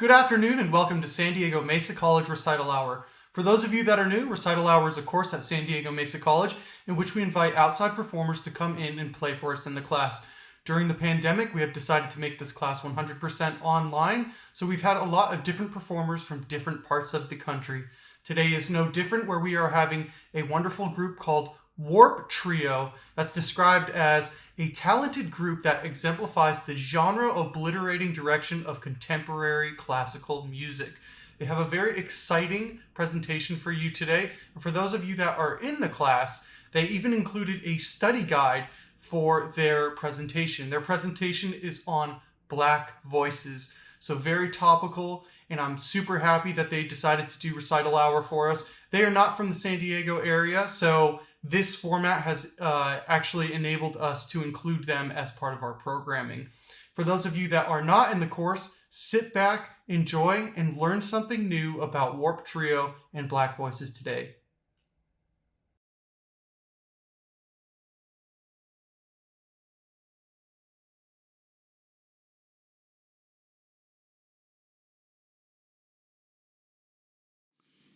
Good afternoon and welcome to San Diego Mesa College Recital Hour. For those of you that are new, Recital Hour is a course at San Diego Mesa College in which we invite outside performers to come in and play for us in the class. During the pandemic, we have decided to make this class 100% online, so we've had a lot of different performers from different parts of the country. Today is no different, where we are having a wonderful group called Warp Trio that's described as a talented group that exemplifies the genre-obliterating direction of contemporary classical music. They have a very exciting presentation for you today. And for those of you that are in the class, they even included a study guide for their presentation. Their presentation is on Black voices. So very topical, and I'm super happy that they decided to do Recital Hour for us. They are not from the San Diego area, so this format has actually enabled us to include them as part of our programming. For those of you that are not in the course, sit back, enjoy, and learn something new about Warp Trio and Black voices today.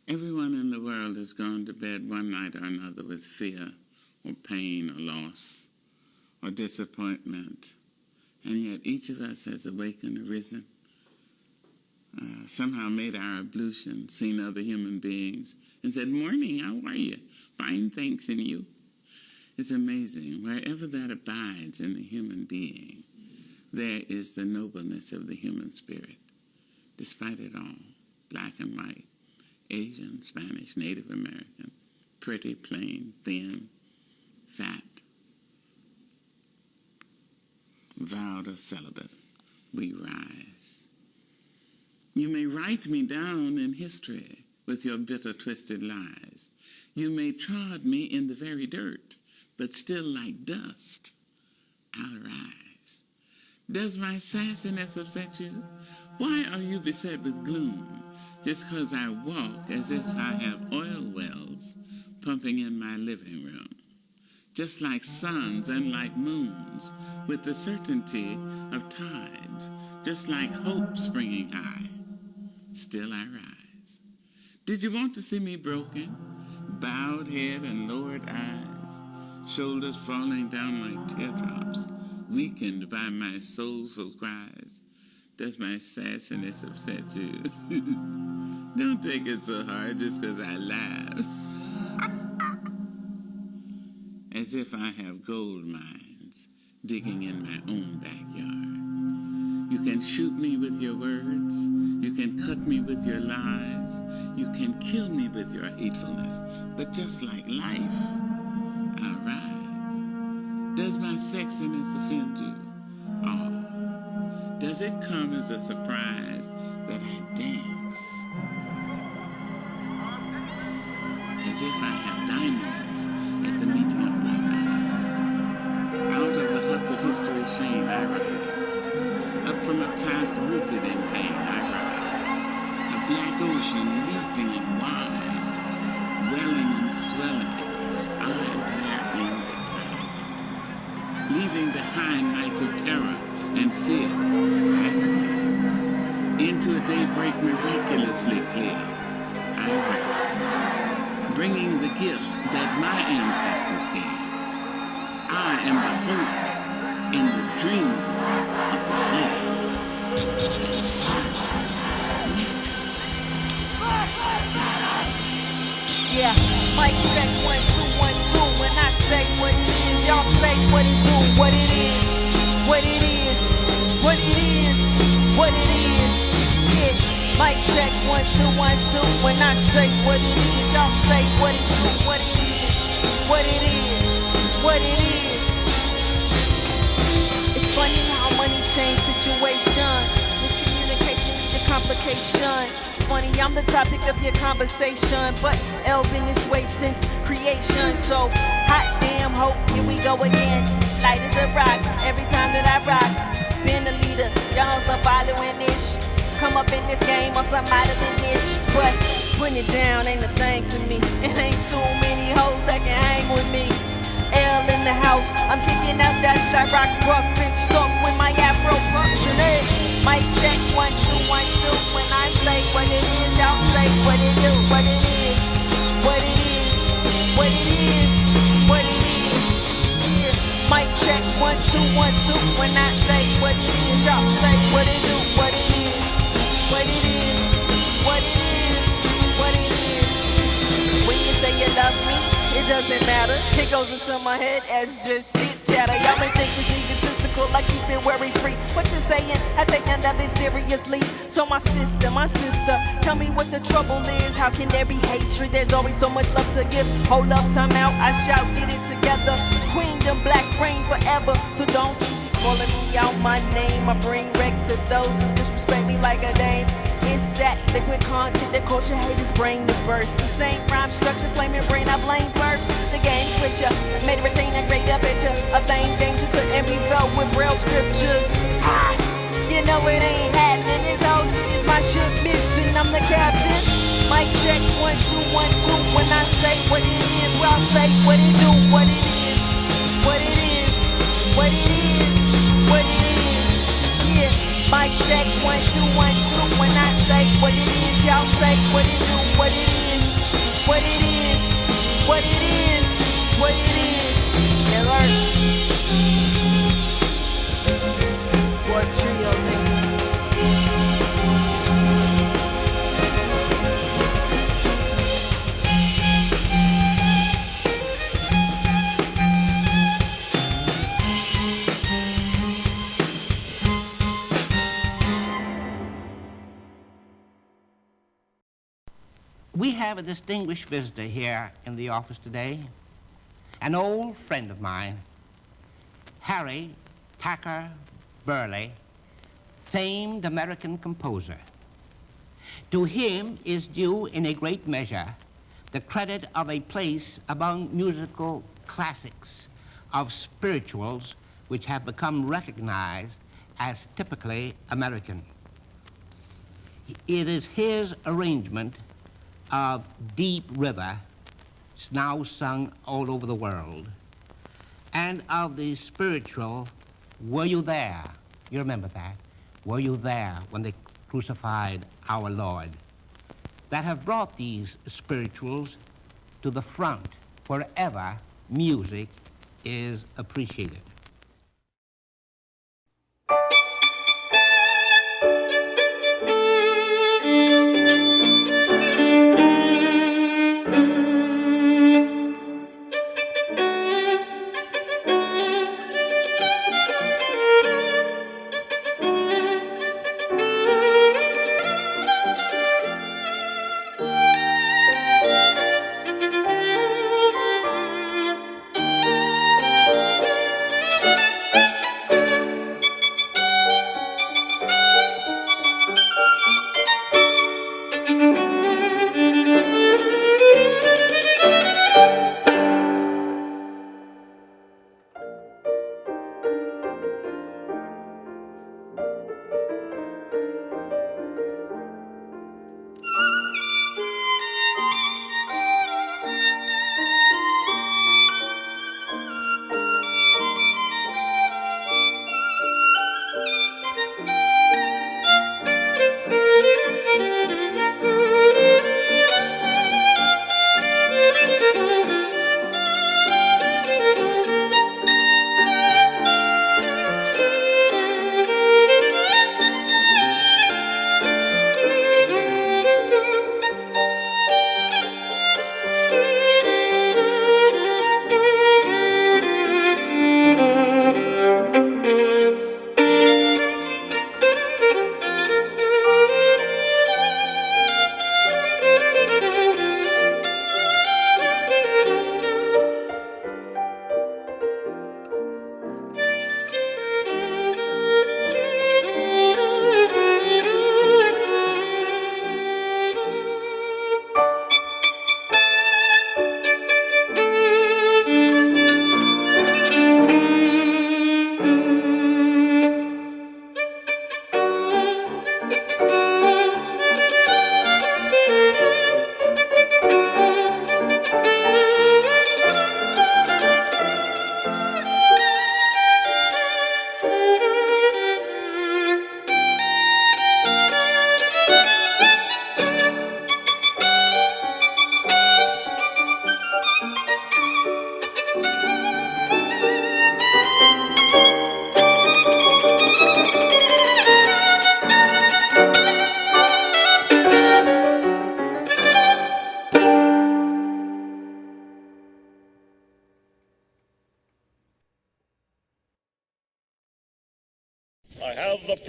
Everyone in the world has gone to bed one night or another with fear or pain or loss or disappointment. And yet each of us has awakened, arisen, somehow made our ablution, seen other human beings, and said, "Morning, how are you? Fine, thanks, and you?" It's amazing. Wherever that abides in the human being, there is the nobleness of the human spirit, despite it all, black and white. Asian, Spanish, Native American, pretty, plain, thin, fat, vowed or celibate, we rise. You may write me down in history with your bitter, twisted lies. You may trod me in the very dirt, but still like dust, I'll rise. Does my sassiness upset you? Why are you beset with gloom? Just 'cause I walk as if I have oil wells pumping in my living room. Just like suns and like moons, with the certainty of tides. Just like hope springing high, still I rise. Did you want to see me broken? Bowed head and lowered eyes, shoulders falling down like teardrops, weakened by my soulful cries. Does my sassiness upset you? Don't take it so hard just 'cause I laugh. As if I have gold mines digging in my own backyard. You can shoot me with your words. You can cut me with your lies. You can kill me with your hatefulness. But just like life, I'll rise. Does my sexiness offend you? Oh. Does it come as a surprise that I dance as if I have diamonds at the meeting of my thighs? Out of the huts of history's shame I rise. Up from a past rooted in pain I rise. A black ocean leaping and wide, welling and swelling, I bear in the tide. Leaving behind nights of terror and fear, I rise. Into a daybreak miraculously clear, I rise. Bringing the gifts that my ancestors gave. I am the hope and the dream of the slave. And so, yeah, mic check 1 2 1 2. When I say what it is, y'all say what it do, what it is. What it is, what it is, what it is. Yeah, mic check 1 2 1 2. When I say what it is, y'all say what it do, what it is, what it is, what it is. It's funny how money changed situation. Miscommunication lead to complication. Funny, I'm the topic of your conversation, but L's in this way since creation. So hot damn, hope here we go again. Light as a rock every time that I rock. Been a leader, y'all know some following-ish. Come up in this game on some out of the niche, but putting it down ain't a thing to me. It ain't too many hoes that can hang with me. L in the house, I'm kicking out that rock rough and stuck with my afro puffs and eggs. Mic check, 1, 2, 1, 2. When I say what it is, y'all say what it do, what it is, what it is, what it is, what it is. Yeah. Mic check, 1, 2, 1, 2. When I say what it is, y'all say what it do, what it is, what it is, what it is, what it is. When you say you love me, it doesn't matter. It goes into my head as just chit chatter. Y'all may think it's egotistical, I keep it worry free. What you're saying, I take none of it seriously. So my sister, tell me what the trouble is. How can there be hatred? There's always so much love to give. Hold up, time out, I shout, get it together. Queendom, black reign forever. So don't you be calling me out my name. I bring wreck to those who disrespect me like a dame. It's that liquid content that cause your haters' brain to burst. The same rhyme structure, flaming brain, I blame birth. The game switcher, made it retain a greater picture of lame things who couldn't be felt with braille scriptures. Ha! You know it ain't happening. This house is my ship mission. I'm the captain. Mic check, 1, 2, 1, 2. When I say what it is, well, I'll say what it do, what it is, what it is, what it is, what it is. Yeah. Mic check, 1, 2, 1, 2. When I say what it is, y'all say what it do, what it is, what it is, what it is, what it is. Alert. What trio, nigga? We have a distinguished visitor here in the office today, an old friend of mine, Harry Tacker Burley, famed American composer. To him is due in a great measure the credit of a place among musical classics of spirituals which have become recognized as typically American. It is his arrangement of Deep River, it's now sung all over the world, and of the spiritual Were You There? You remember that? Were you there when they crucified our Lord? That have brought these spirituals to the front wherever music is appreciated.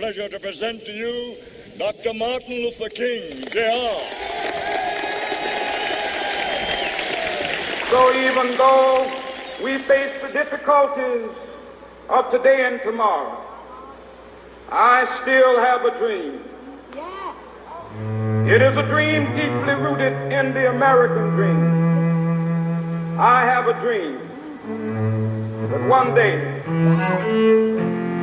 pleasure to present to you Dr. Martin Luther King, Jr. So even though we face the difficulties of today and tomorrow, I still have a dream. It is a dream deeply rooted in the American dream. I have a dream that one day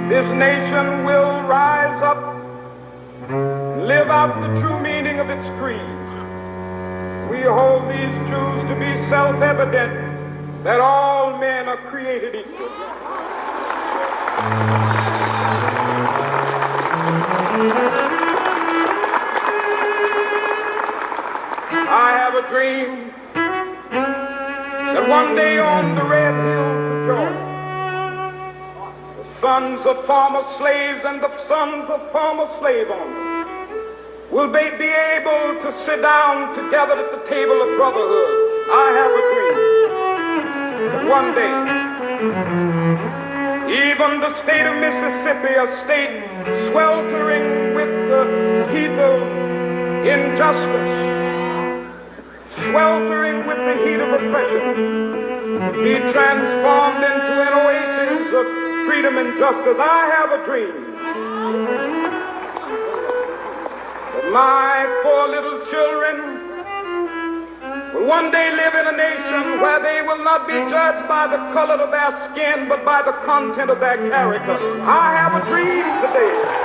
this nation will rise up, live out the true meaning of its creed. We hold these truths to be self-evident that all men are created equal. I have a dream that one day on the red hills of Georgia, the sons of former slaves and the sons of former slave owners will be able to sit down together at the table of brotherhood. I have a dream that one day, even the state of Mississippi, a state sweltering with the heat of injustice, sweltering with the heat of oppression, be transformed into an oasis of freedom and justice. I have a dream that my 4 little children will one day live in a nation where they will not be judged by the color of their skin, but by the content of their character. I have a dream today.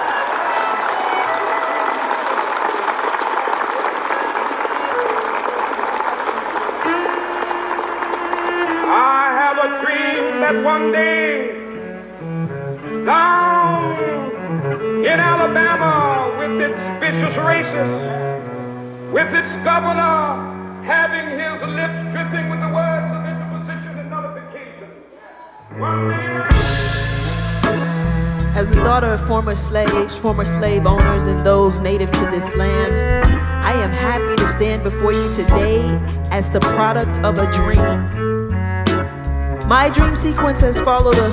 A dream that one day down in Alabama, with its vicious racists, with its governor having his lips dripping with the words of interposition and nullification, one day. As a daughter of former slaves, former slave owners, and those native to this land, I am happy to stand before you today as the product of a dream. My dream sequence has followed a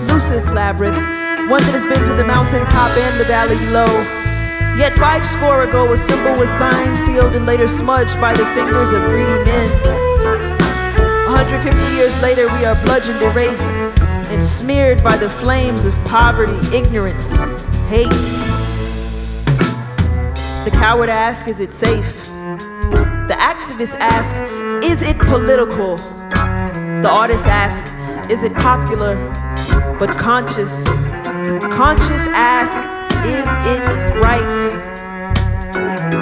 lucid labyrinth, one that has been to the mountaintop and the valley low. Yet 5 score ago, a symbol was signed, sealed, and later smudged by the fingers of greedy men. 150 years later, we are bludgeoned, erased, and smeared by the flames of poverty, ignorance, hate. The coward asks, is it safe? The activists ask, is it political? The artists ask, is it popular but conscious? Conscious ask, is it right?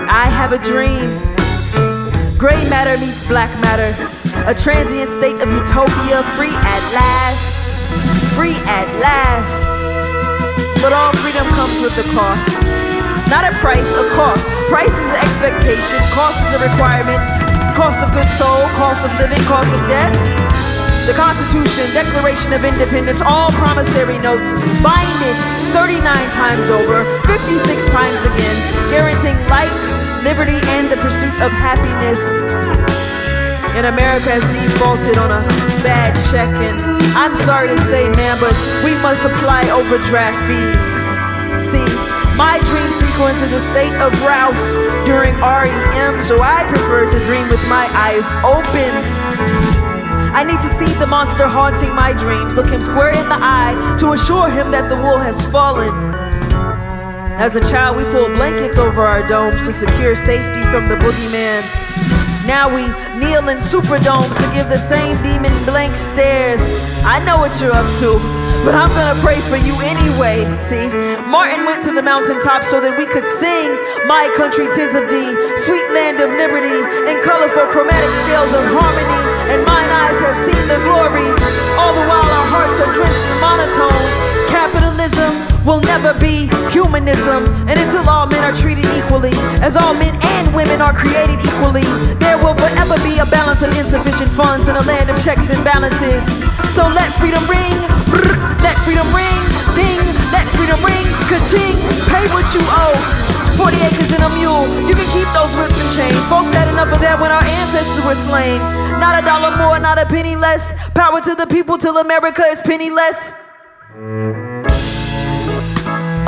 I have a dream. Gray matter meets black matter, a transient state of utopia, free at last, free at last. But all freedom comes with a cost. Not a price, a cost. Price is an expectation, cost is a requirement, cost of good soul, cost of living, cost of death. The Constitution, Declaration of Independence, all promissory notes, binded 39 times over, 56 times again, guaranteeing life, liberty, and the pursuit of happiness. And America has defaulted on a bad check, and I'm sorry to say, man, but we must apply overdraft fees. See, my dream sequence is a state of rouse during REM, so I prefer to dream with my eyes open. I need to see the monster haunting my dreams, look him square in the eye to assure him that the wool has fallen. As a child, we pulled blankets over our domes to secure safety from the boogeyman. Now we kneel in superdomes to give the same demon blank stares. I know what you're up to, but I'm gonna pray for you anyway. See, Martin went to the mountaintop so that we could sing My Country 'Tis of Thee, sweet land of liberty, in colorful chromatic scales of harmony. And mine eyes have seen the glory, all the while our hearts are drenched in monotones. Capitalism will never be humanism, and until all men are treated equally, as all men and women are created equally, there will forever be a balance of insufficient funds in a land of checks and balances. So let freedom ring, brr, let freedom ring, ding, let freedom ring, ka-ching, pay what you owe. 40 acres and a mule, you can keep those whips and chains. Folks had enough of that when our ancestors were slain. Not a dollar more, not a penny less. Power to the people till America is penniless.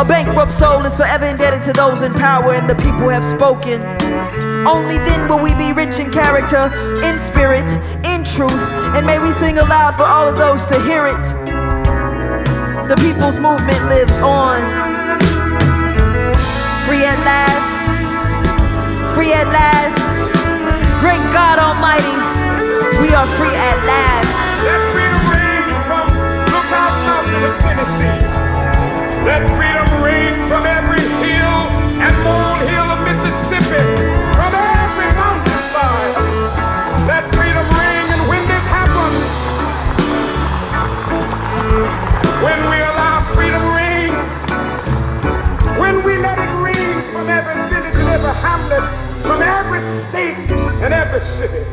A bankrupt soul is forever indebted to those in power, and the people have spoken. Only then will we be rich in character, in spirit, in truth, and may we sing aloud for all of those to hear it. The people's movement lives on. Free at last, free at last. Great God Almighty, we are free at last. Let freedom reign from Lookout Mountain to Tennessee. Let freedom reign from every hill and molehill of Mississippi, from every mountainside. Let freedom reign, and when this happens, when we allow freedom reign, when we let it reign from every village and every hamlet, from every state and every city,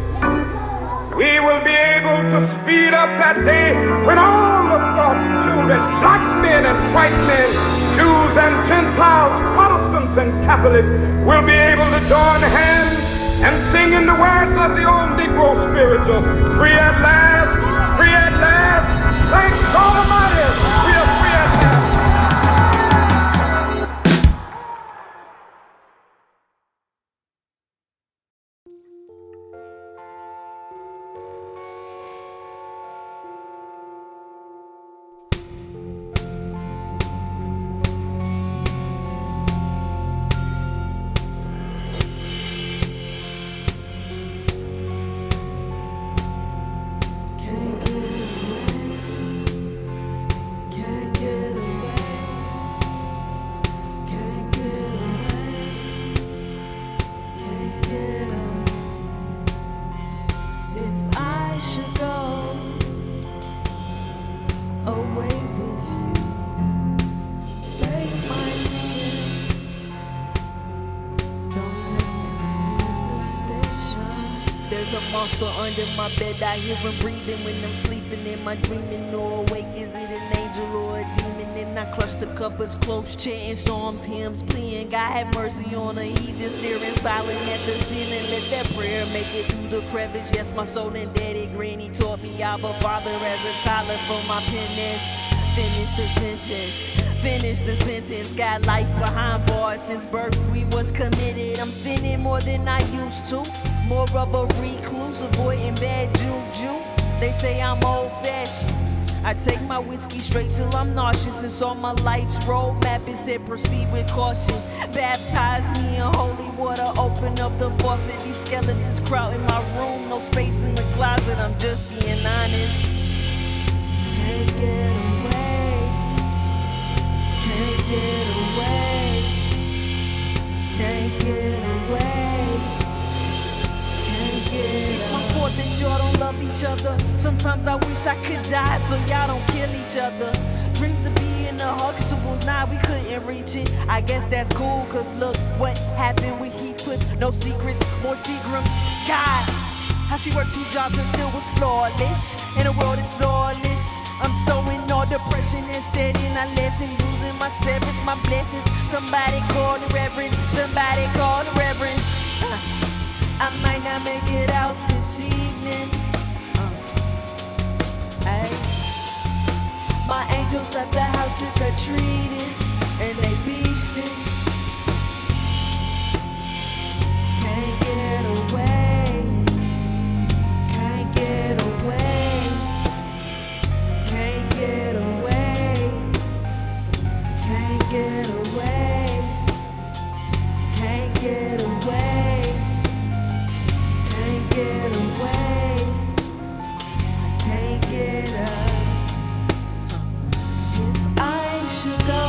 we will be able to speed up that day when all of God's children, black men and white men, Jews and Gentiles, Protestants and Catholics, will be able to join hands and sing in the words of the old Negro spiritual, free at last, free at last, thank God Almighty, we are free at last. Under my bed, I hear him breathing when I'm sleeping. Am I dreaming or awake? Is it an angel or a demon? And I clutch the covers close, chanting psalms, hymns, pleading God have mercy on the heathen, staring silent at the ceiling. Let that prayer make it through the crevice. Yes, my soul indebted. Granny taught me Abba Father as a toddler for my penance. Finish the sentence. Finish the sentence. Got life behind bars since birth. We was committed. I'm sinning more than I used to. More of a recluse, avoiding bad juju. They say I'm old-fashioned. I take my whiskey straight till I'm nauseous. It's on my life's roadmap. It said proceed with caution. Baptize me in holy water. Open up the faucet. These skeletons crowding my room. No space in the closet. I'm just being honest. Can't get away. Can't get away. Can't get away. It's my fault that y'all don't love each other. Sometimes I wish I could die so y'all don't kill each other. Dreams of being the Huxtables, nah, we couldn't reach it. I guess that's cool, cause look what happened with Heathcliff. No secrets, more Seagrams. God, how she worked 2 jobs and still was flawless. And the world is flawless. I'm so in all depression and setting a lesson. Losing my sevens, my blessings. Somebody call the Reverend. Somebody call the Reverend. I might not make it out this evening. Hey. My angels left the house trick-or-treating, and they beastin'. Can't get away. Can't get away. Can't get away. Can't get away. Can't get away. Get away, can't get up. If I should go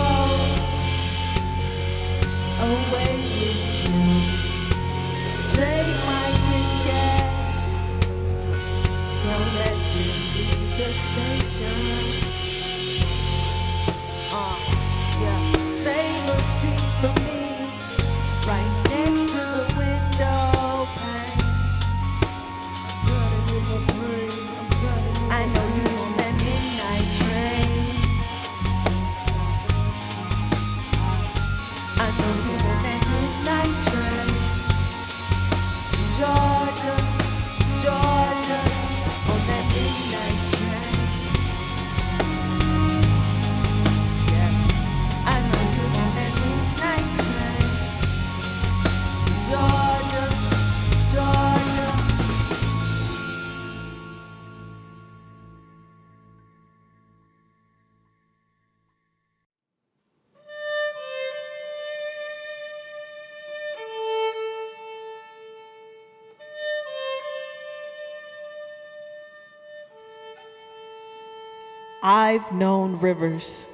I've known rivers.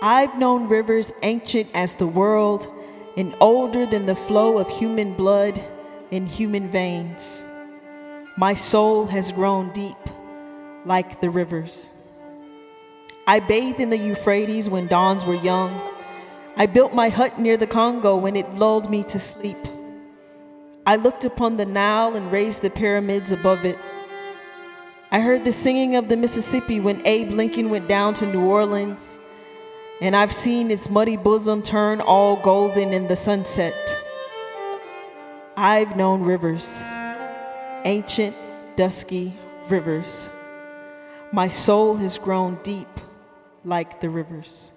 I've known rivers ancient as the world and older than the flow of human blood in human veins. My soul has grown deep like the rivers. I bathed in the Euphrates when dawns were young. I built my hut near the Congo when it lulled me to sleep. I looked upon the Nile and raised the pyramids above it. I heard the singing of the Mississippi when Abe Lincoln went down to New Orleans, and I've seen its muddy bosom turn all golden in the sunset. I've known rivers, ancient, dusky rivers. My soul has grown deep like the rivers.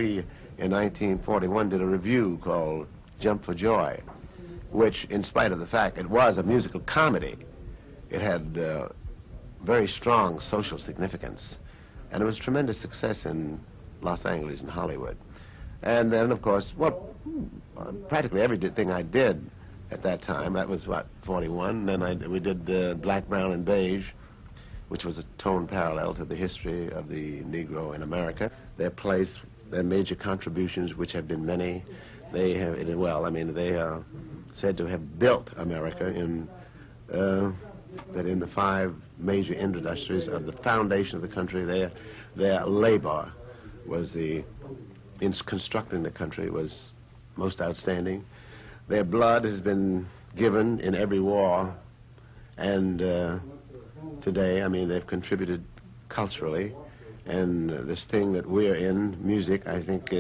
we, in 1941, did a review called Jump for Joy, which, in spite of the fact it was a musical comedy, it had very strong social significance. And it was a tremendous success in Los Angeles and Hollywood. And then, of course, practically everything I did at that time, that was, 41, then we did Black, Brown, and Beige, which was a tone parallel to the history of the Negro in America. Their major contributions, which have been many, they are said to have built America in the 5 major industries of the foundation of the country. Their labor was in constructing the country was most outstanding. Their blood has been given in every war, and today, they've contributed culturally, and this thing that we're in, music, I think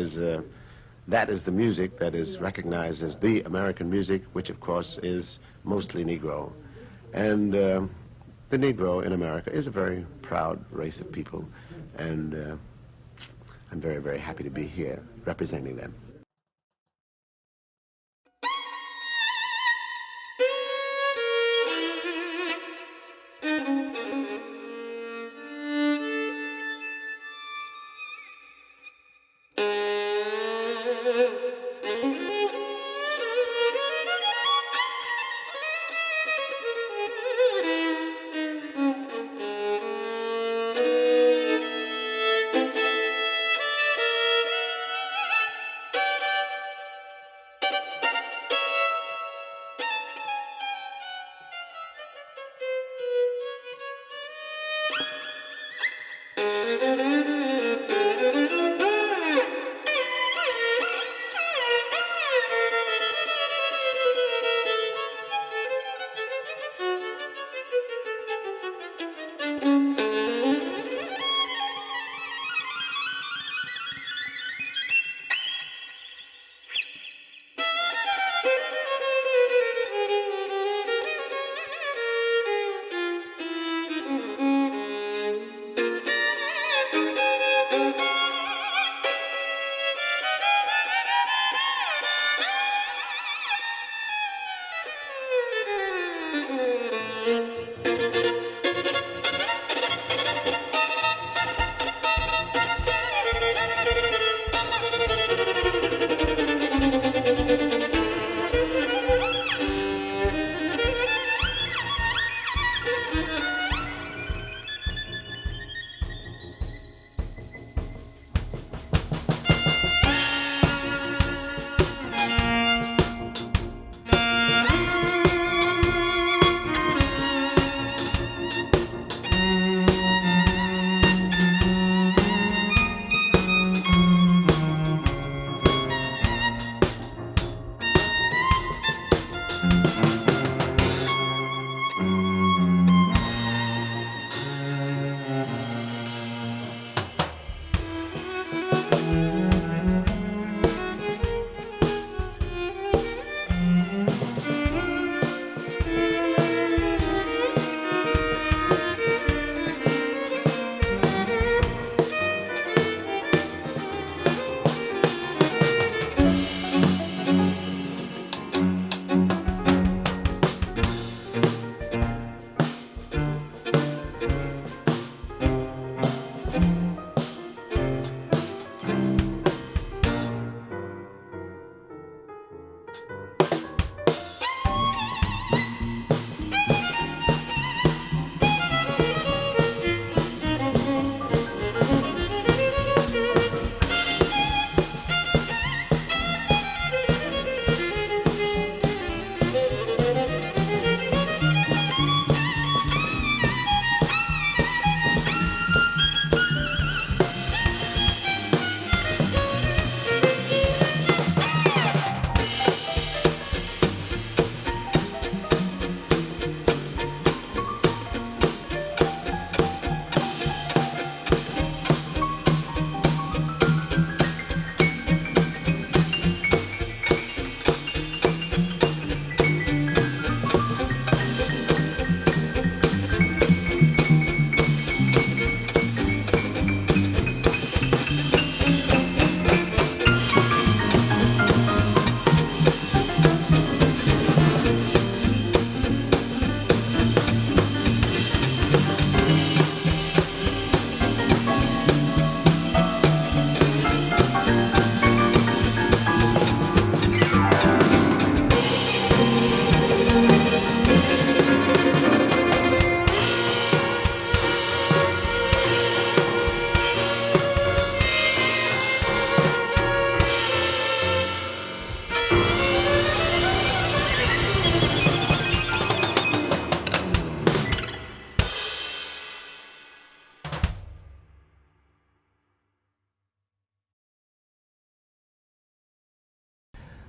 that is the music that is recognized as the American music, which of course is mostly Negro. And the Negro in America is a very proud race of people, and I'm very, very happy to be here representing them.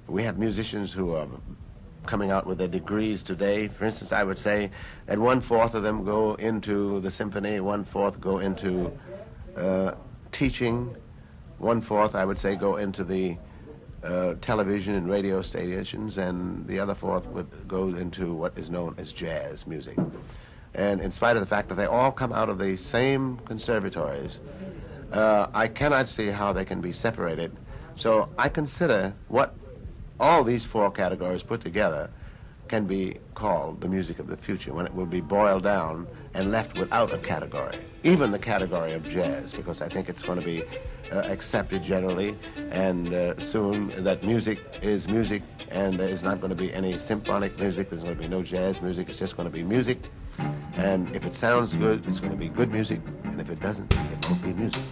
We have musicians who are coming out with their degrees today. For instance, I would say that 1/4 of them go into the symphony, 1/4 go into teaching, 1/4, I would say, go into the television and radio stations, and the other 4th would go into what is known as jazz music. And in spite of the fact that they all come out of the same conservatories, I cannot see how they can be separated. So I consider what all these 4 categories put together can be called the music of the future, when it will be boiled down and left without a category, even the category of jazz, because I think it's going to be accepted generally and soon that music is music, and there is not going to be any symphonic music, there's going to be no jazz music, it's just going to be music. And if it sounds good, it's going to be good music, and if it doesn't, it won't be music.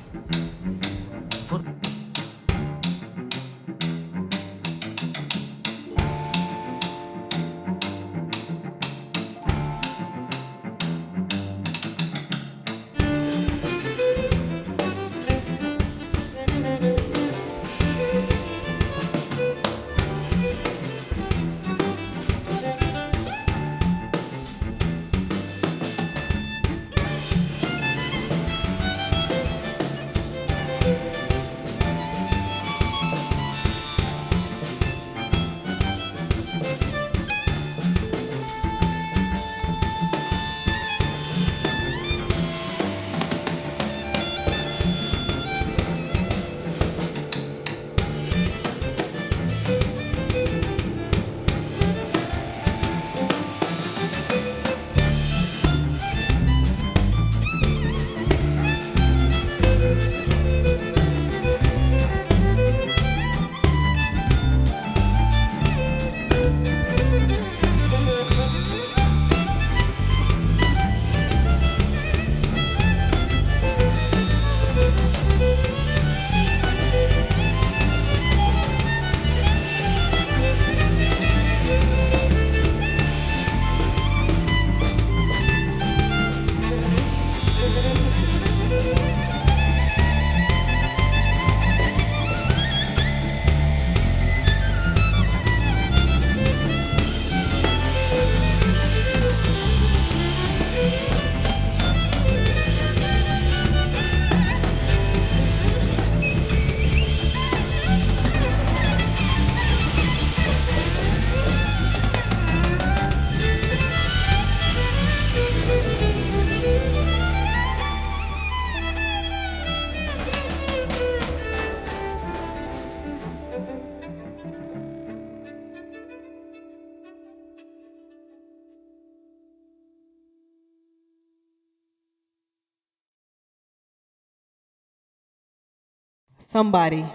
Somebody,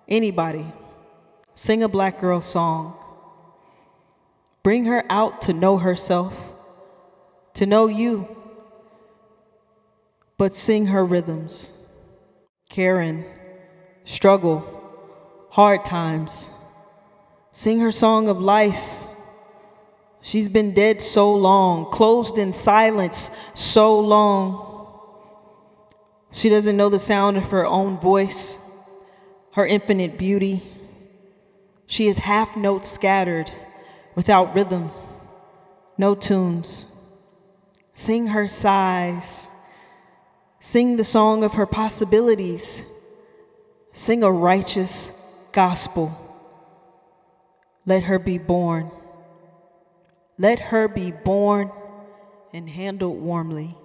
anybody, sing a black girl song. Bring her out to know herself, to know you, but sing her rhythms. Karen, struggle, hard times. Sing her song of life. She's been dead so long, closed in silence so long. She doesn't know the sound of her own voice, her infinite beauty. She is half notes scattered, without rhythm, no tunes. Sing her sighs. Sing the song of her possibilities. Sing a righteous gospel. Let her be born. Let her be born and handled warmly.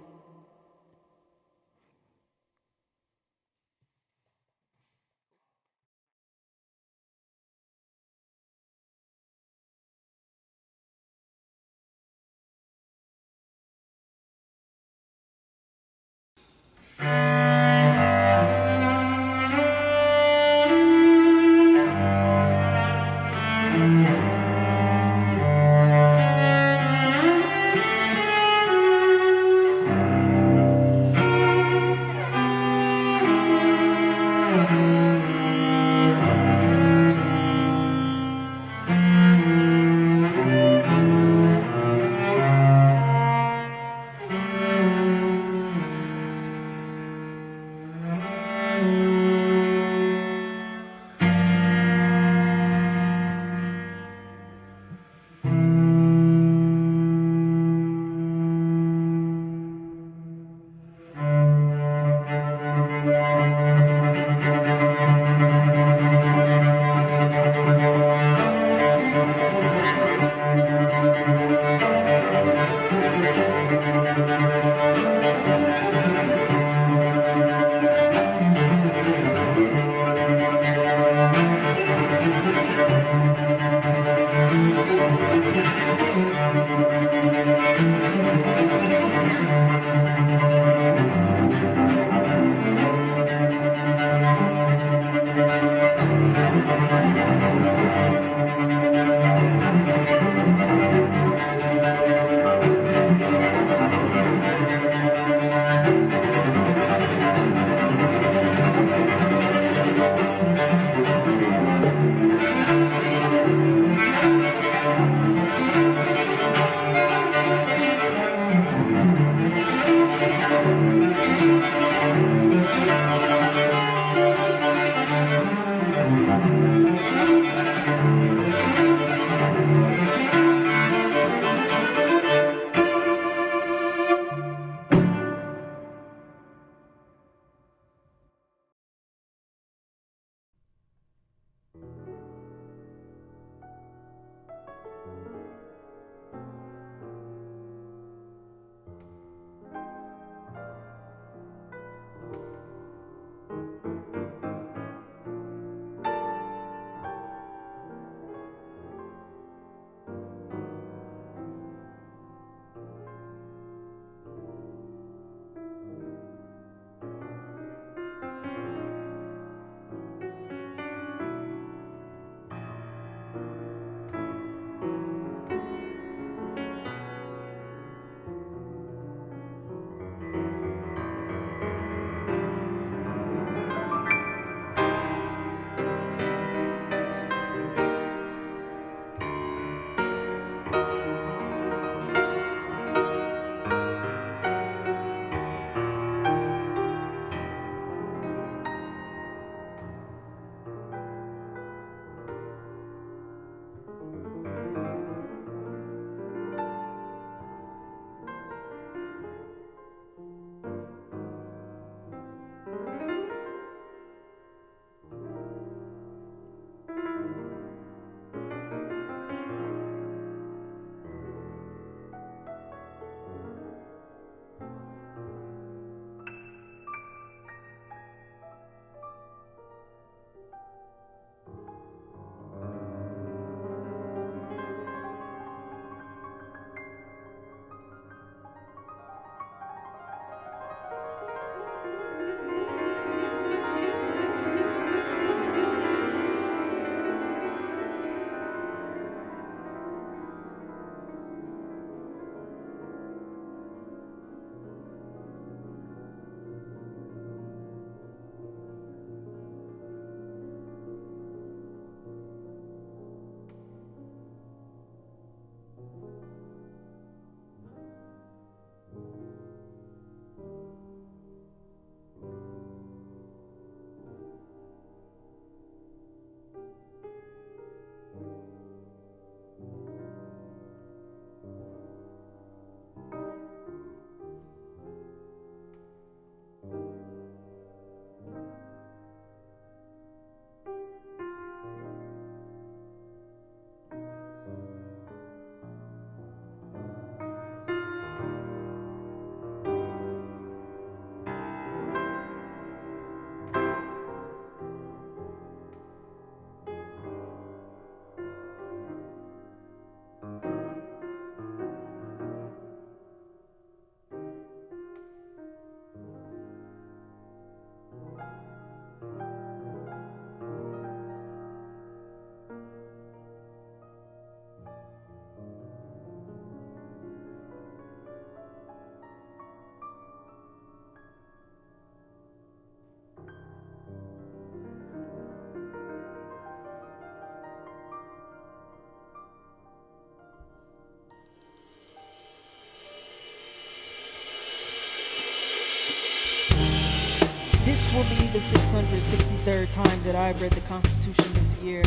This will be the 663rd time that I've read the Constitution this year.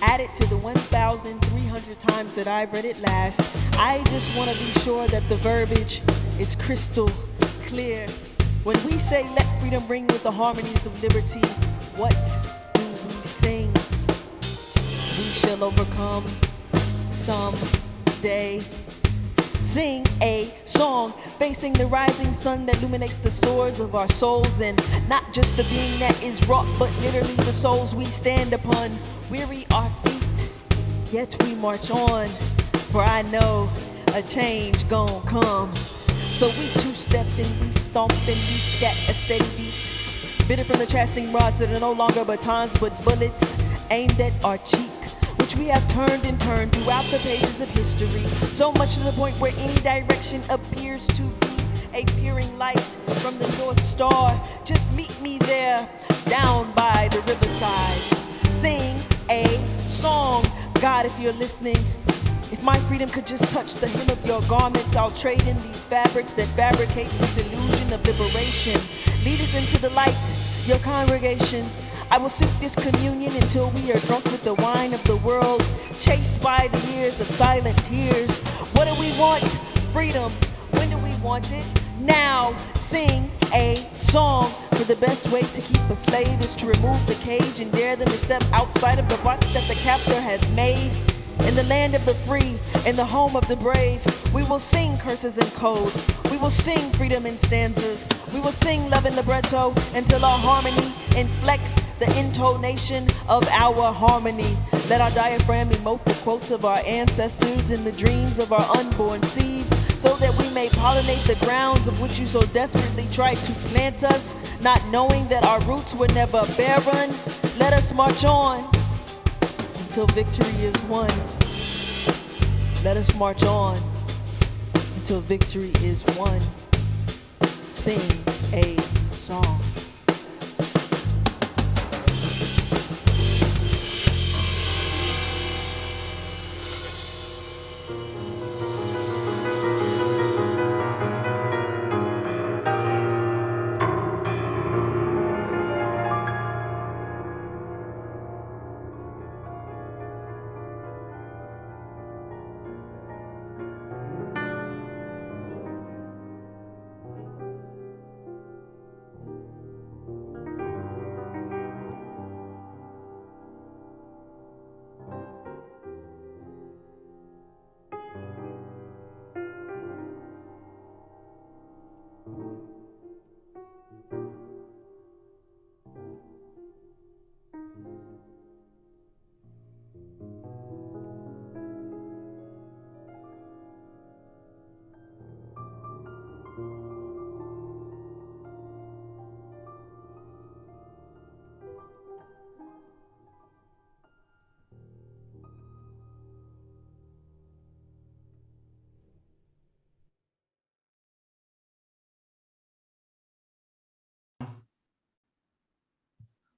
Added to the 1,300 times that I've read it last, I just want to be sure that the verbiage is crystal clear. When we say let freedom ring with the harmonies of liberty, what do we sing? We shall overcome someday. Sing a song facing the rising sun that illuminates the soars of our souls, and not just the being that is wrought, but literally the souls we stand upon. Weary our feet, yet we march on, for I know a change gon' come. So we two-step and we stomp and we scat a steady beat, bitter from the chastening rods that are no longer batons but bullets aimed at our cheek, which we have turned and turned throughout the pages of history, so much to the point where any direction appears to be a peering light from the North Star. Just meet me there, down by the riverside. Sing a song. God, if you're listening, if my freedom could just touch the hem of your garments, I'll trade in these fabrics that fabricate this illusion of liberation. Lead us into the light, your congregation. I will sip this communion until we are drunk with the wine of the world, chased by the years of silent tears. What do we want? Freedom. When do we want it? Now. Sing a song. For the best way to keep a slave is to remove the cage and dare them to step outside of the box that the captor has made. In the land of the free, in the home of the brave, we will sing curses in code. We will sing freedom in stanzas. We will sing love in libretto until our harmony inflects the intonation of our harmony. Let our diaphragm emote the quotes of our ancestors in the dreams of our unborn seeds, so that we may pollinate the grounds of which you so desperately tried to plant us, not knowing that our roots were never barren. Let us march on until victory is won. Let us march on until victory is won. Sing a song.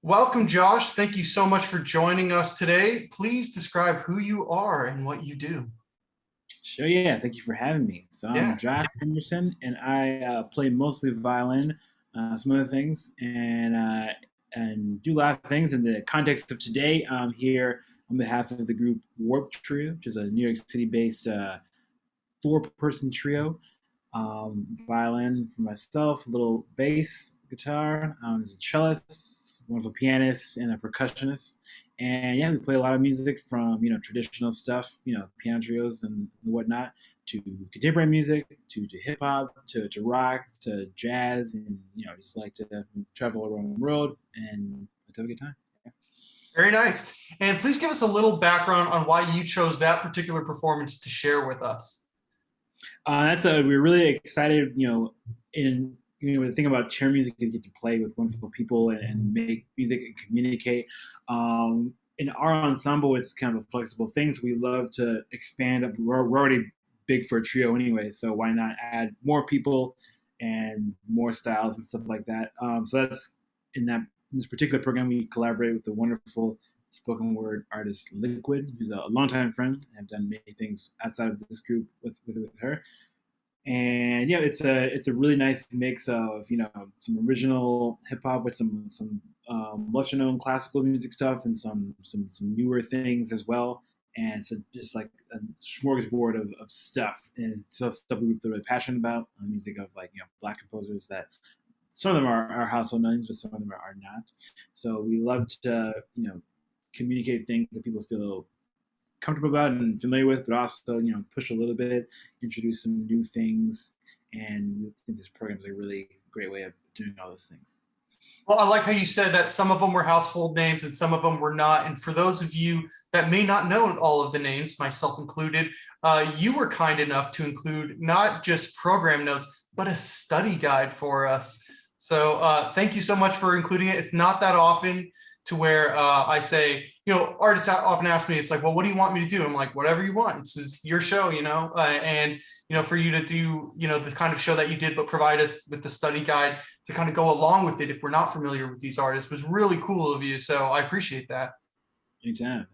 Welcome, Josh. Thank you so much for joining us today. Please describe who you are and what you do. Sure, yeah. Thank you for having me. So I'm Yeah. Josh Emerson, and I play mostly violin, some other things, and do a lot of things. In the context of today, I'm here on behalf of the group Warp Trio, which is a New York City-based four-person trio. Violin for myself, a little bass guitar. There's a cellist, wonderful pianist, and a percussionist. And yeah, we play a lot of music from traditional stuff, piano trios and whatnot, to contemporary music, to hip hop, to rock, to jazz, and just like to travel around the world and have a good time. Very nice. And please give us a little background on why you chose that particular performance to share with us. We're really excited. The thing about chair music is you get to play with wonderful people and make music and communicate. In our ensemble, it's kind of a flexible thing, so we love to expand up. We're already big for a trio anyway, so why not add more people and more styles and stuff like that. So that's in this particular program, we collaborate with the wonderful spoken word artist Liquid, who's a longtime friend. I've done many things outside of this group with her. And yeah, it's a really nice mix of some original hip hop with some lesser known classical music stuff and some newer things as well. And so just like a smorgasbord of stuff, and stuff we feel really passionate about. Music of Black composers that some of them are household names, but some of them are not. So we love to communicate things that people feel comfortable about and familiar with, but also push a little bit, introduce some new things, and I think this program is a really great way of doing all those things. Well, I like how you said that some of them were household names and some of them were not. And for those of you that may not know all of the names, myself included, you were kind enough to include not just program notes, but a study guide for us. So thank you so much for including it. It's not that often to where I say, artists often ask me, it's like, well, what do you want me to do? I'm like, whatever you want. This is your show, and for you to do, the kind of show that you did, but provide us with the study guide to kind of go along with it if we're not familiar with these artists was really cool of you. So I appreciate that. Anytime.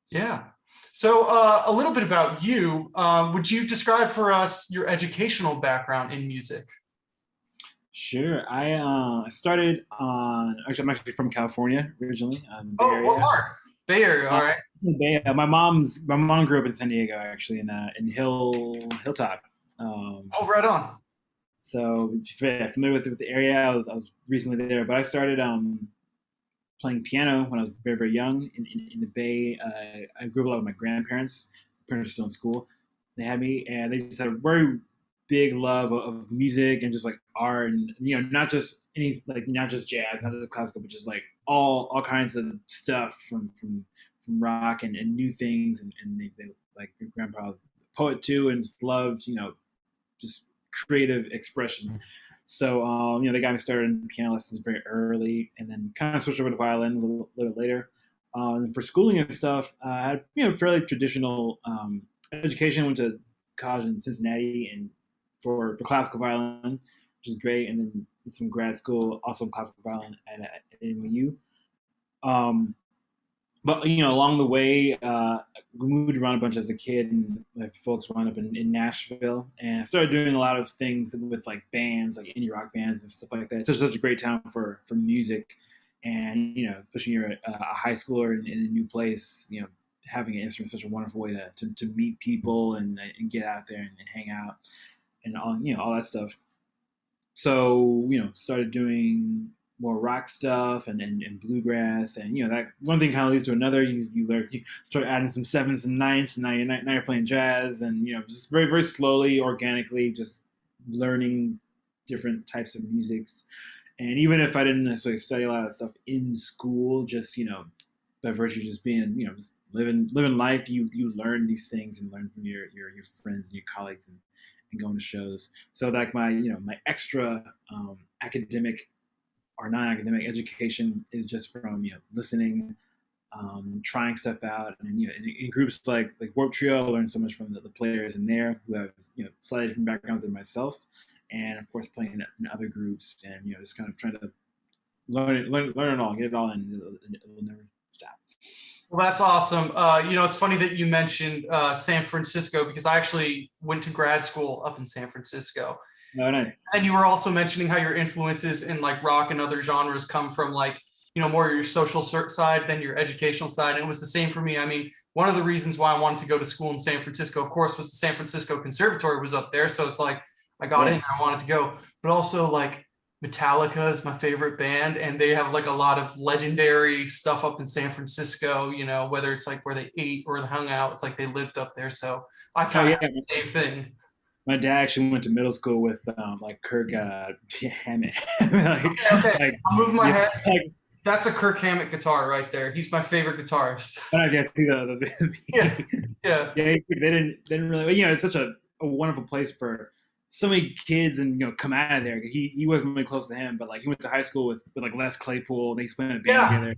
Yeah. So a little bit about you. Would you describe for us your educational background in music? Sure. I started on. Actually, I'm actually from California originally, Bay Oh, what Area. part? Bay Area. All Uh, right. my mom grew up in San Diego actually in Hilltop. Oh, right on. So yeah, familiar with the area. I was recently there, but I started playing piano when I was very very young in the Bay. I grew up a lot with my grandparents. My parents were still in school. They had me, and they just had a very big love of music and just like art, and not just not just jazz, not just classical, but just like all kinds of stuff from rock and new things. And they like your grandpa was a poet too, and just loved just creative expression. So, they got me started in piano lessons very early, and then kind of switched over to violin a little later. And for schooling and stuff, I had fairly traditional education. Went to college in Cincinnati and for classical violin, which is great, and then did some grad school also in classical violin at NYU. Um, but along the way, we moved around a bunch as a kid, and my folks wound up in Nashville, and I started doing a lot of things with like bands, like indie rock bands and stuff like that. It's just such a great time for music, and especially you're a high schooler in a new place, having an instrument is such a wonderful way to meet people and get out there and hang out and all that stuff. So started doing more rock stuff and bluegrass, and that one thing kind of leads to another. You learn, you start adding some sevenths and ninths, and now you're playing jazz, and just very very slowly, organically, just learning different types of musics. And even if I didn't necessarily study a lot of stuff in school, just by virtue of just being just living life, you learn these things and learn from your friends and your colleagues and going to shows. So like my extra academic or non-academic education is just from listening, trying stuff out, and in groups like Warp Trio, I learned so much from the players in there who have slightly different backgrounds than myself, and of course playing in other groups, and just kind of trying to learn it all, get it all, and it will never stop. Well, that's awesome. It's funny that you mentioned San Francisco, because I actually went to grad school up in San Francisco. No, no. And you were also mentioning how your influences in like rock and other genres come from like, more your social side than your educational side. And it was the same for me. I mean, one of the reasons why I wanted to go to school in San Francisco, of course, was the San Francisco Conservatory was up there. So it's like I got in, I wanted to go. But also like Metallica is my favorite band, and they have like a lot of legendary stuff up in San Francisco, whether it's like where they ate or they hung out, it's like they lived up there. So I kind of have the same thing. My dad actually went to middle school with like Kirk Hammett. Okay. I'll move my head. That's a Kirk Hammett guitar right there. He's my favorite guitarist. Yeah. They didn't really. But, it's such a wonderful place for so many kids, and come out of there. He wasn't really close to him, but like he went to high school with like Les Claypool. They spent a band together.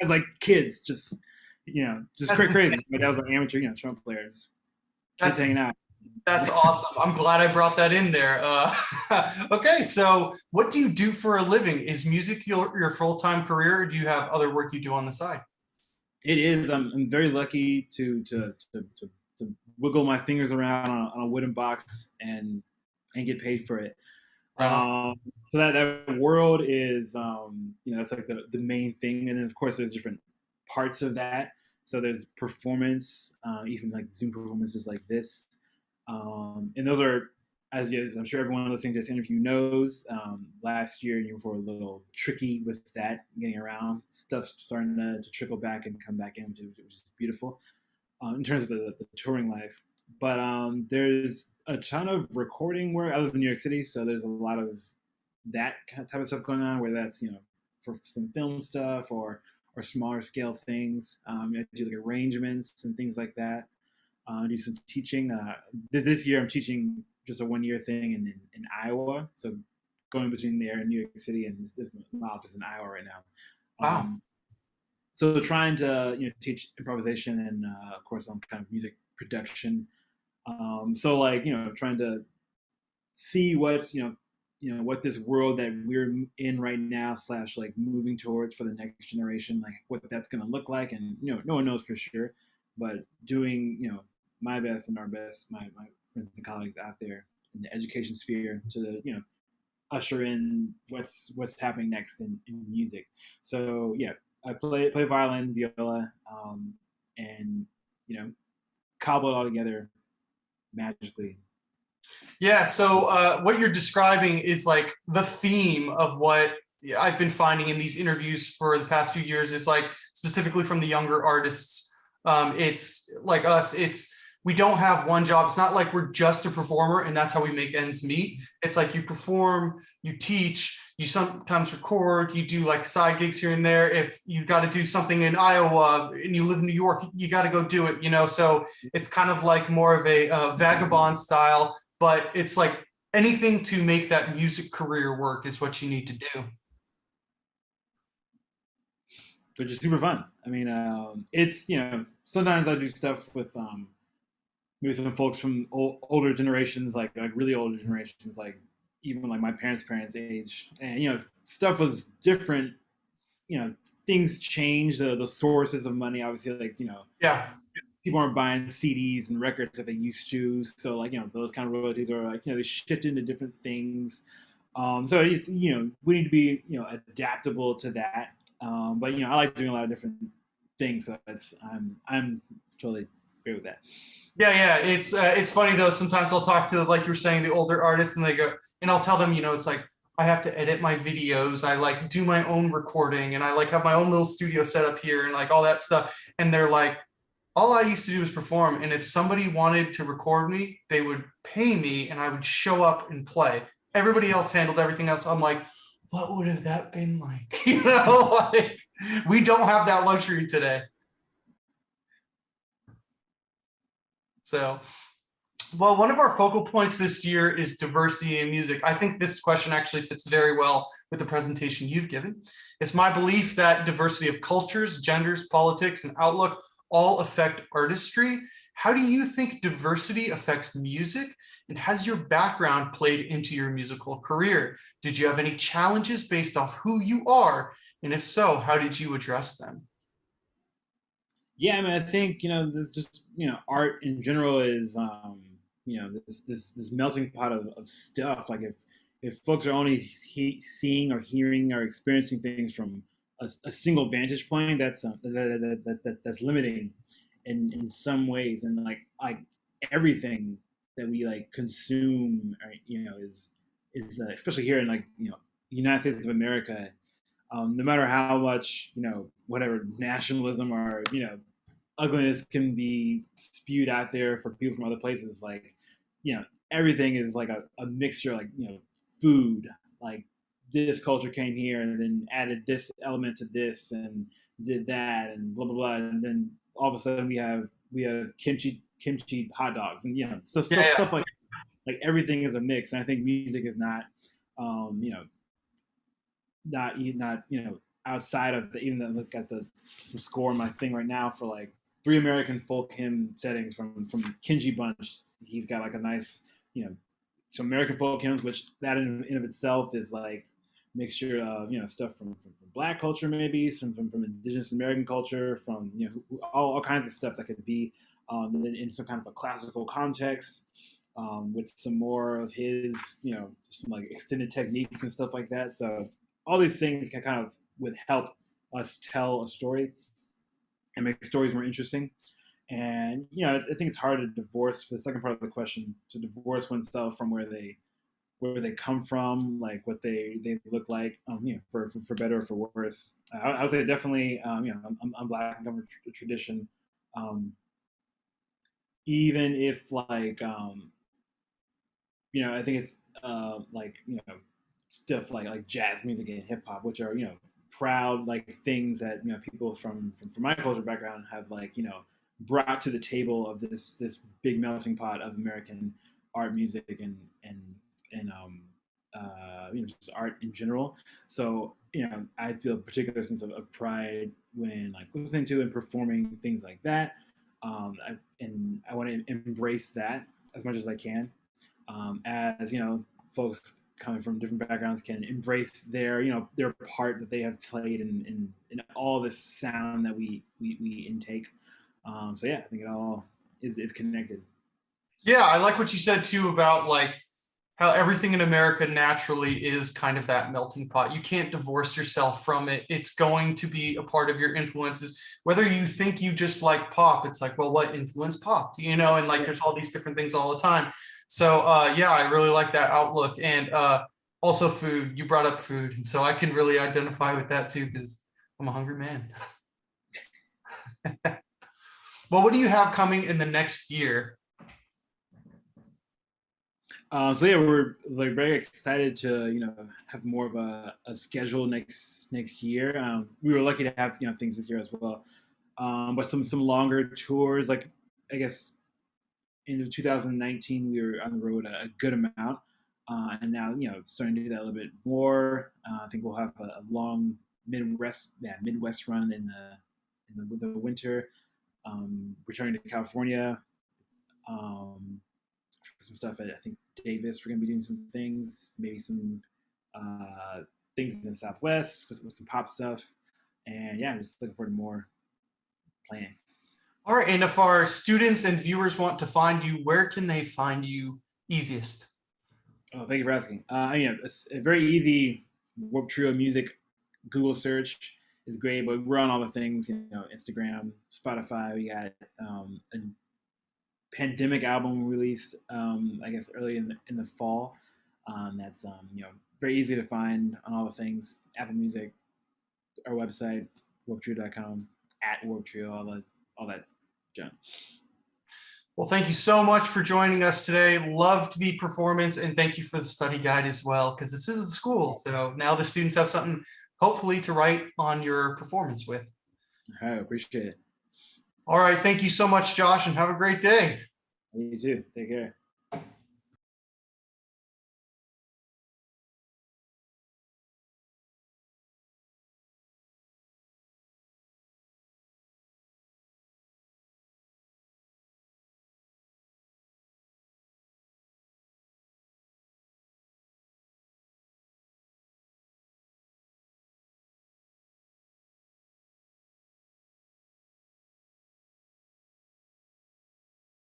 As like kids, just crazy. My dad was an amateur, trumpet player. Kids hanging out. That's awesome. I'm glad I brought that in there. Okay, so what do you do for a living? Is music your full-time career, or do you have other work you do on the side? It is. I'm very lucky to wiggle my fingers around on a wooden box and get paid for it. So that world is, that's like the main thing. And then of course there's different parts of that. So there's performance, even like Zoom performances like this. And those are, as I'm sure everyone listening to this interview knows, last year and year before, a little tricky with that, getting around. Stuff's starting to trickle back and come back in, which is beautiful in terms of the touring life. But there's a ton of recording work. I live in New York City, so there's a lot of that kind of type of stuff going on, where that's, for some film stuff or smaller scale things. I do like arrangements and things like that. Do some teaching. This year I'm teaching just a 1-year thing in Iowa. So going between there and New York City, and this my office in Iowa right now. Wow. So trying to teach improvisation and of course on kind of music production. So like trying to see what what this world that we're in right now / like moving towards for the next generation, like what that's going to look like, and no one knows for sure, but doing my best and our best, my friends and colleagues out there in the education sphere, to usher in what's happening next in music. So yeah, I play violin, viola, and cobble it all together magically. Yeah, so what you're describing is like the theme of what I've been finding in these interviews for the past few years is like specifically from the younger artists. It's like us, we don't have one job. It's not like we're just a performer and that's how we make ends meet. It's like you perform, you teach, you sometimes record, you do like side gigs here and there. If you got to do something in Iowa and you live in New York, you got to go do it, So it's kind of like more of a vagabond style, but it's like anything to make that music career work is what you need to do. Which is super fun. I mean, it's sometimes I do stuff with maybe some folks from older generations, like really older generations, like even like my parents' age, and stuff was different. Things changed. The sources of money, obviously, like Yeah. people aren't buying CDs and records that they used to. So like those kind of royalties are like they shifted into different things. So it's we need to be adaptable to that. But I like doing a lot of different things, so I'm totally great with that. Yeah. It's funny though. Sometimes I'll talk to, like you were saying, the older artists, and they go, and I'll tell them, it's like I have to edit my videos. I like do my own recording, and I like have my own little studio set up here, and like all that stuff. And they're like, all I used to do was perform, and if somebody wanted to record me, they would pay me, and I would show up and play. Everybody else handled everything else. I'm like, what would have that been like? Like we don't have that luxury today. So, well, one of our focal points this year is diversity in music. I think this question actually fits very well with the presentation you've given. It's my belief that diversity of cultures, genders, politics, and outlook all affect artistry. How do you think diversity affects music? And has your background played into your musical career? Did you have any challenges based off who you are? And if so, how did you address them? Yeah, I mean, I think just art in general is this melting pot of stuff. Like if folks are only seeing or hearing or experiencing things from a single vantage point, that's that's limiting in some ways, and like everything that we like consume, is especially here in United States of America. No matter how much whatever nationalism or ugliness can be spewed out there for people from other places, like everything is like a mixture, like food, like this culture came here and then added this element to this and did that and blah blah blah, and then all of a sudden we have kimchi hot dogs and stuff like everything is a mix. And I think music is not not outside of the, even though I've got some score on my thing right now for like 3 American folk hymn settings from Kinji Bunch. He's got like a nice some American folk hymns, which that in of itself is like mixture of stuff from Black culture, maybe from Indigenous American culture, from all kinds of stuff that could be in some kind of a classical context, with some more of his some like extended techniques and stuff like that. So all these things can kind of would help us tell a story and make stories more interesting. And I think it's hard to divorce, for the second part of the question, to divorce oneself from where they come from, like what they look like, for better or for worse. I would say definitely, I'm Black and come from a tradition, even if like, I think it's like stuff like jazz music and hip hop, which are proud like things that people from my culture background have like brought to the table of this big melting pot of American art, music, and just art in general. So I feel a particular sense of pride when like listening to and performing things like that. I want to embrace that as much as I can. As folks coming from different backgrounds can embrace their part that they have played in all this sound that we intake. So yeah, I think it all is connected. Yeah, I like what you said too about like how everything in America naturally is kind of that melting pot. You can't divorce yourself from it. It's going to be a part of your influences. Whether you think you just like pop, it's like, well, what influenced pop? You know, and like there's all these different things all the time. So yeah, I really like that outlook. And also food. You brought up food. And so I can really identify with that too, because I'm a hungry man. Well, what do you have coming in the next year? So yeah, we're like very excited to have more of a schedule next year. We were lucky to have things this year as well, but some longer tours. Like I guess in 2019 we were on the road a good amount, and now starting to do that a little bit more. I think we'll have a long Midwest run in the winter. Returning to California. Some stuff at I think Davis. We're gonna be doing some things, maybe some things in the Southwest with some pop stuff, and yeah, I'm just looking forward to more playing. All right, and if our students and viewers want to find you, where can they find you easiest? Oh, thank you for asking. It's a very easy Warped Trio music Google search is great, but we're on all the things, Instagram, Spotify. We got a Pandemic album released, I guess early in the fall. That's very easy to find on all the things. Apple Music, our website, warptrio.com, @warptrio, all that junk. Well, thank you so much for joining us today. Loved the performance, and thank you for the study guide as well, because this is a school. So now the students have something, hopefully, to write on your performance with. All right, appreciate it. All right, thank you so much, Josh, and have a great day. You too. Take care.